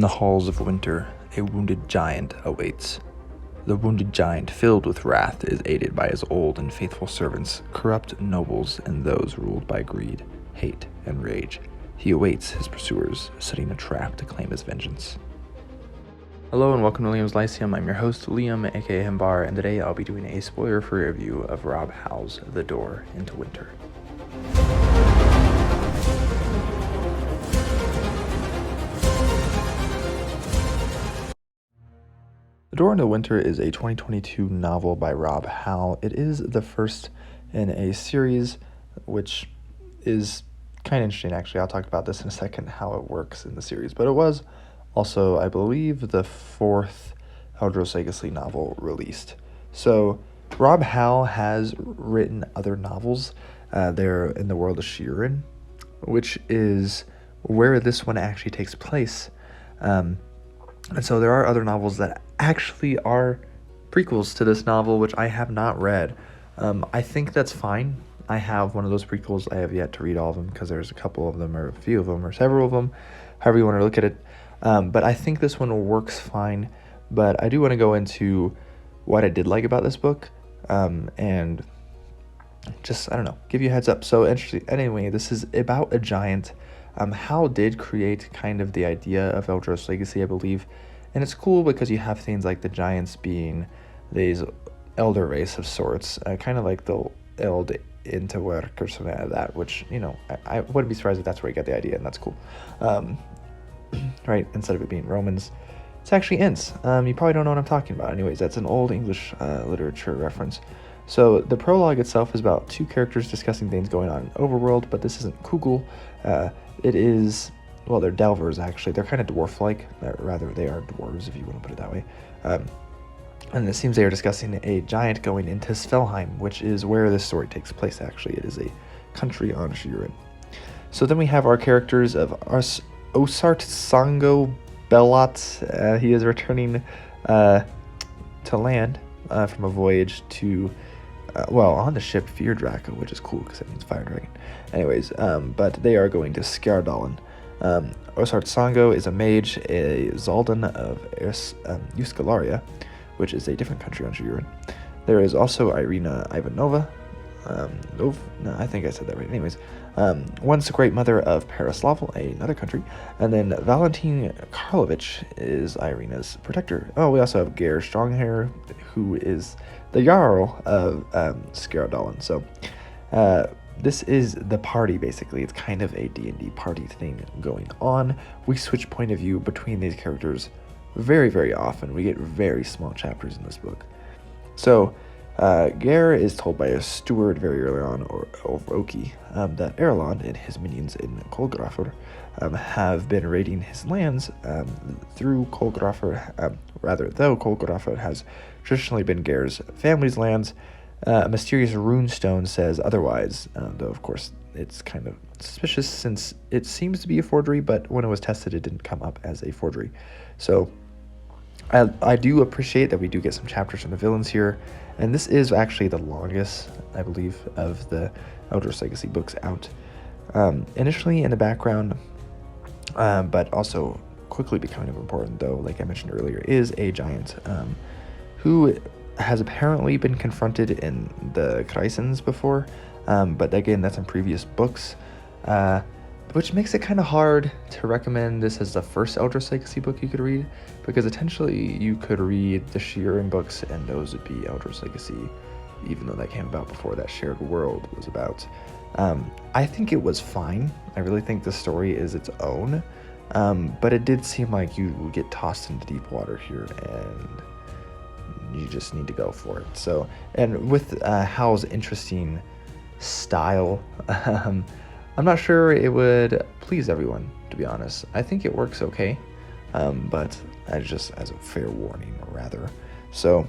the halls of winter, a wounded giant awaits. The wounded giant, filled with wrath, is aided by his old and faithful servants, corrupt nobles, and those ruled by greed, hate, and rage. He awaits his pursuers, setting a trap to claim his vengeance. Hello and welcome to Liam's Lyceum. I'm your host, Liam, aka Himbar, and today I'll be doing a spoiler-free review of Rob Howell's The Door into Winter. The Door into Winter is a 2022 novel by Rob Howell. It is the first in a series, which is kind of interesting, actually. I'll talk about this in a second, how it works in the series. But it was also, I believe, the fourth Eldros Legacy novel released. So Rob Howell has written other novels. They're in the world of Sheeran, which is where this one actually takes place. And so there are other novels that actually are prequels to this novel, which I have not read. I think that's fine. I have one of those prequels. I have yet to read all of them because there's a couple of them or a few of them or several of them, however you want to look at it. But I think this one works fine. But I do want to go into what I did like about this book and just, I don't know, give you a heads up. So interesting. Anyway, this is about a giant. Hal did create kind of the idea of Eldros Legacy, I believe. And it's cool because you have things like the giants being these elder race of sorts, kind of like the Eld into work or something like that, which, you know, I wouldn't be surprised if that's where you get the idea, and that's cool. Right? Instead of it being Romans, it's actually Ents. You probably don't know what I'm talking about. Anyways, that's an old English literature reference. So the prologue itself is about two characters discussing things going on in Overworld, but this isn't Kugel. It is, well, they're Delvers, actually. They're kind of dwarf-like. Rather, they are dwarves, if you want to put it that way. And it seems they are discussing a giant going into Svelheim, which is where this story takes place, actually. It is a country on Sheeran. So then we have our characters of Osart Sango Belot. He is returning to land from a voyage to, on the ship Fear Draco, which is cool because it means fire dragon. Anyways, but they are going to Skjerdalen. Osart Sango is a mage, a Zaldan of Euskalaria, which is a different country on Sheeran. There is also Irina Ivanova. I think I said that right. Anyways, once the great mother of Pereslavel, another country, and then Valentin Karlovich is Irina's protector. Oh, we also have Geir Stronghair, who is the Jarl of Skjerdalen. So, this is the party, basically. It's kind of a D&D party thing going on. We switch point of view between these characters very, very often. We get very small chapters in this book. So, Geir is told by a steward very early on, or Oki, that Erlon and his minions in Kolgrafr have been raiding his lands through Kolgrafr, though Kolgrafr has traditionally been Geir's family's lands. A mysterious runestone says otherwise, though of course it's kind of suspicious since it seems to be a forgery, but when it was tested it didn't come up as a forgery. So I do appreciate that we do get some chapters from the villains here, and this is actually the longest, I believe, of the Eldros Legacy books out. Initially in the background, but also quickly becoming important, though, like I mentioned earlier, is a giant who has apparently been confronted in the Kreisens before, but again, that's in previous books, which makes it kind of hard to recommend this as the first Eldros Legacy book you could read, because potentially you could read the Sheeran books and those would be Eldros Legacy, even though that came about before that shared world was about. I think it was fine. I really think the story is its own, but it did seem like you would get tossed into deep water here and you just need to go for it. So, and with Howell's interesting style, I'm not sure it would please everyone, to be honest. I think it works okay, but just as a fair warning, rather. So,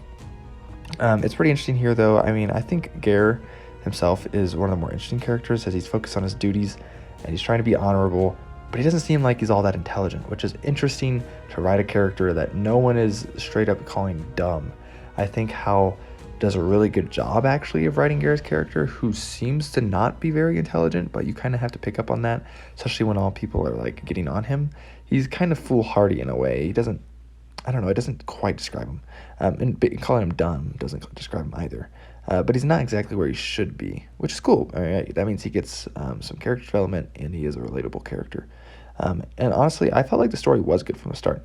it's pretty interesting here, though. I mean, I think Geir himself is one of the more interesting characters as he's focused on his duties and he's trying to be honorable, but he doesn't seem like he's all that intelligent, which is interesting to write a character that no one is straight up calling dumb. I think Howell does a really good job, actually, of writing Geir's character, who seems to not be very intelligent, but you kind of have to pick up on that, especially when all people are, like, getting on him. he's kind of foolhardy in a way. He doesn't, I don't know, it doesn't quite describe him. And calling him dumb doesn't describe him either. But he's not exactly where he should be, which is cool. All right, that means he gets some character development, and he is a relatable character. And honestly, I felt like the story was good from the start.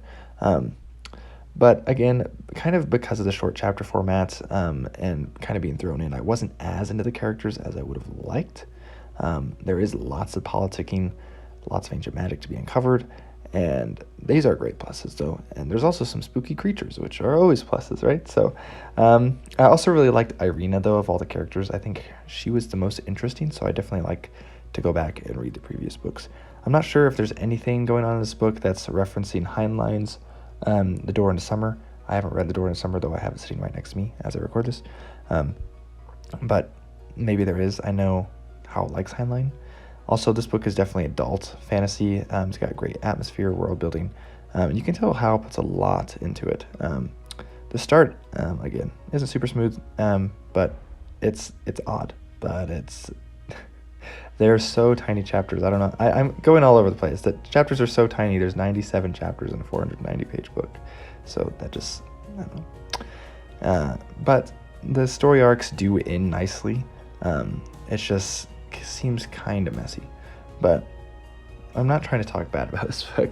But again, kind of because of the short chapter format and kind of being thrown in, I wasn't as into the characters as I would have liked. There is lots of politicking, lots of ancient magic to be uncovered, and these are great pluses though. And there's also some spooky creatures, which are always pluses, right? So I also really liked Irina though, of all the characters. I think she was the most interesting, so I definitely like to go back and read the previous books. I'm not sure if there's anything going on in this book that's referencing Heinlein's The Door into Summer. I haven't read The Door into Summer, though I have it sitting right next to me as I record this. But maybe there is. I know Howell likes Heinlein. Also, this book is definitely adult fantasy. It's got great atmosphere, world building. You can tell Howell puts a lot into it. The start, again, isn't super smooth, but it's odd. But it's they're so tiny chapters. I don't know. I'm going all over the place. The chapters are so tiny. There's 97 chapters in a 490-page book. So that just, I don't know. But the story arcs do end nicely. It just seems kind of messy. But I'm not trying to talk bad about this book.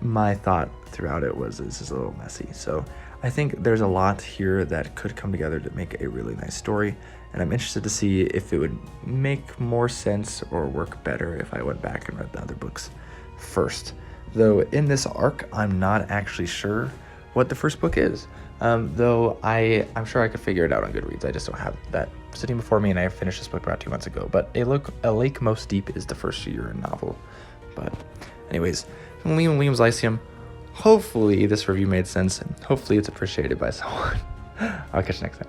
My thought throughout it was this is a little messy. So I think there's a lot here that could come together to make a really nice story. And I'm interested to see if it would make more sense or work better if I went back and read the other books first. Though in this arc, I'm not actually sure what the first book is. Though I'm sure I could figure it out on Goodreads. I just don't have that sitting before me, and I finished this book about 2 months ago. But A Lake Most Deep is the first year novel. But anyways, from Williams Lyceum, hopefully this review made sense, and hopefully it's appreciated by someone. I'll catch you next time.